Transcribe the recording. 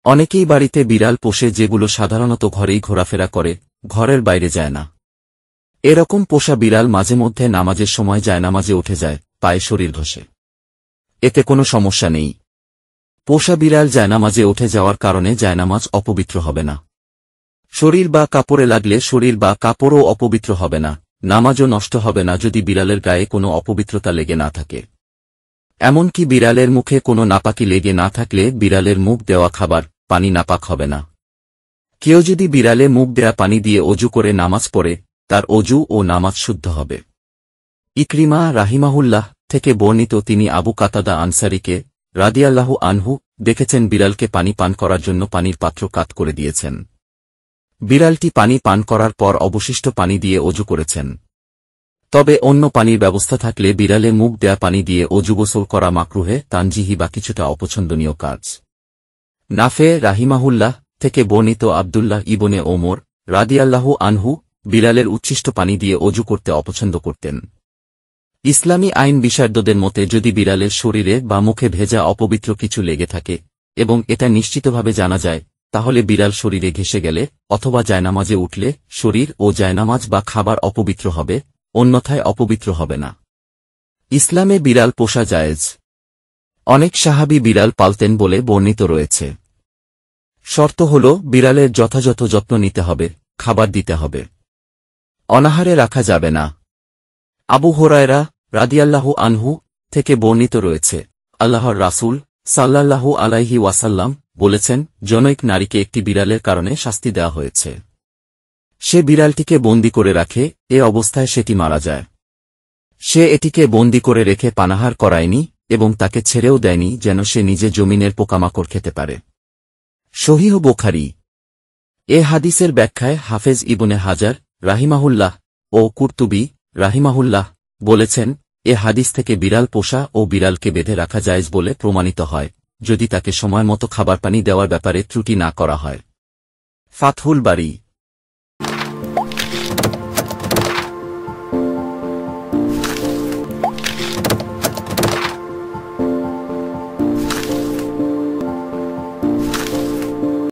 অনেকেই বাড়িতে বিড়াল পোষে যেগুলো সাধারণত ঘরেই ঘোরাফেরা করে, ঘরের বাইরে যায় না। এরকম পোষা বিড়াল মাঝে মধ্যে নামাজের সময় জায়নামাজে উঠে যায়, পায়ে শরীর ঘষে। এতে কোনো সমস্যা নেই। পোষা বিড়াল জায়নামাজে উঠে যাওয়ার কারণে জায়নামাজ অপবিত্র হবে না। শরীর বা কাপড়ে লাগলে শরীর বা কাপড়ও অপবিত্র হবে না, নামাজও নষ্ট হবে না যদি বিড়ালের গায়ে কোনো অপবিত্রতা লেগে না থাকে। এমনকি বিড়ালের মুখে কোনো নাপাকি লেগে না থাকলে বিড়ালের মুখ দেওয়া খাবার, পানি নাপাক হবে না। কেউ যদি বিড়ালে মুখ দেয়া পানি দিয়ে অজু করে নামাজ পড়ে, তার অজু ও নামাজ শুদ্ধ হবে। ইকরিমা রাহিমাহুল্লাহ থেকে বর্ণিত, তিনি আবু কাতাদা আনসারীকে রাদিয়াল্লাহু আনহু দেখেছেন বিড়ালকে পানি পান করার জন্য পানির পাত্র কাত করে দিয়েছেন। বিড়ালটি পানি পান করার পর অবশিষ্ট পানি দিয়ে অজু করেছেন। তবে অন্য পানির ব্যবস্থা থাকলে বিড়ালে মুখ দেয়া পানি দিয়ে অজু গোসল করা মাকরুহে তানজিহি বা কিছুটা অপছন্দনীয় কাজ। নাফে রাহিমাহুল্লাহ থেকে বর্ণিত, আব্দুল্লাহ ইবনে ওমর রাদিয়াল্লাহু আনহু বিড়ালের উচ্ছিষ্ট পানি দিয়ে অজু করতে অপছন্দ করতেন। ইসলামী আইন বিশারদদের মতে যদি বিড়ালের শরীরে বা মুখে ভেজা অপবিত্র কিছু লেগে থাকে এবং এটা নিশ্চিতভাবে জানা যায়, তাহলে বিড়াল শরীরে ঘেঁষে গেলে অথবা জায়নামাজে উঠলে শরীর ও জায়নামাজ বা খাবার অপবিত্র হবে, অন্যথায় অপবিত্র হবে না। ইসলামে বিড়াল পোষা জায়েজ। অনেক সাহাবী বিড়াল পালতেন বলে বর্ণিত রয়েছে। শর্ত হল বিড়ালের যথাযথ যত্ন নিতে হবে, খাবার দিতে হবে। অনাহারে রাখা যাবে না। আবু হুরায়রা রাদিয়াল্লাহু আনহু থেকে বর্ণিত রয়েছে, আল্লাহর রাসূল সাল্লাল্লাহু আলাইহি ওয়াসাল্লাম বলেছেন, জনৈক নারীকে একটি বিড়ালের কারণে শাস্তি দেওয়া হয়েছে। সে বিড়ালটিকে বন্দী করে রাখে, এ অবস্থায় সেটি মারা যায়। সে এটিকে বন্দী করে রেখে পানাহার করায়নি এবং তাকে ছেড়েও দেয়নি যেন সে নিজে জমিনের পোকামাকড় খেতে পারে। সহিহ বুখারী। এ হাদিসের ব্যাখ্যায় হাফেজ ইবনে হাজার রাহিমাহুল্লাহ ও কুরতুবী রাহিমাহুল্লাহ বলেছেন, এ হাদিস থেকে বিড়াল পোষা ও বিড়ালকে বেঁধে রাখা জায়েজ বলে প্রমাণিত হয়, যদি তাকে সময়মতো খাবার পানি দেওয়ার ব্যাপারে ত্রুটি না করা হয়। ফাতহুল বারী।